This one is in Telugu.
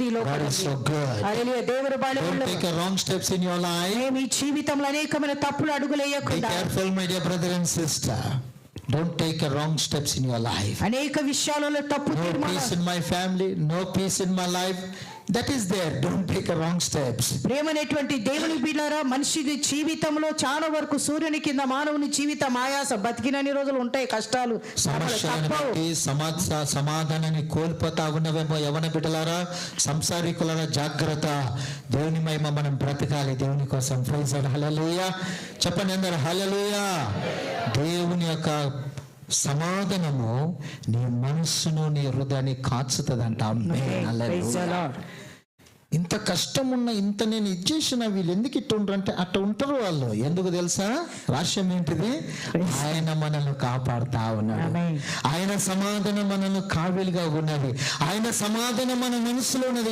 ఎంబుది ఈ God is so good. హల్లెలూయా. దేవుడు Don't బాలెములు take a wrong steps in your life. మీ జీవితంలో అనేకమైన తప్పులు Be అడుగులేయకుండా careful, my dear brother and sister. Don't take a wrong steps in your life. అనేక విషయాలలో తప్పు No తీర్మానాలు peace in my family, no peace in my life. That is there. Don't take a wrong steps. ప్రేమనేటువంటి దేవుని బిడ్డలారా, మనిషి జీవితంలో చాలా వరకు సూర్యుని కింద మానవుని జీవితం ఆయాస బతికినన్ని రోజులు ఉంటాయి, కష్టాలు సమస్యలను తప్పవు. బట్టి సమాధానాన్ని కోల్పోతా ఉన్నవేమో యవన బిడ్డలారా, సంసారికులారా, జాగ్రత్త. దేవుని మహిమ మనం బ్రతకాలి దేవుని కోసం. Praise Lord. హల్లెలూయా. చెప్పండి అందరూ హల్లెలూయా. దేవుని యొక్క సమాధానము నీ మనస్సును నీ హృదయాన్ని కాచుతుందంట. Praise the Lord. ఇంత కష్టం ఉన్న ఇంత నేను ఇచ్చేసిన వీళ్ళు ఎందుకు ఇట్టు ఉంటారు అంటే అట్ట ఉంటారు వాళ్ళు. ఎందుకు తెలుసా? రహస్యం ఏంటిది? ఆయన మనల్ని కాపాడుతా ఉన్నాడు. Amen. ఆయన సమాధానం మనల్ని కావిలిగా ఉన్నది. ఆయన సమాధానం మన మనసులో ఉన్నది.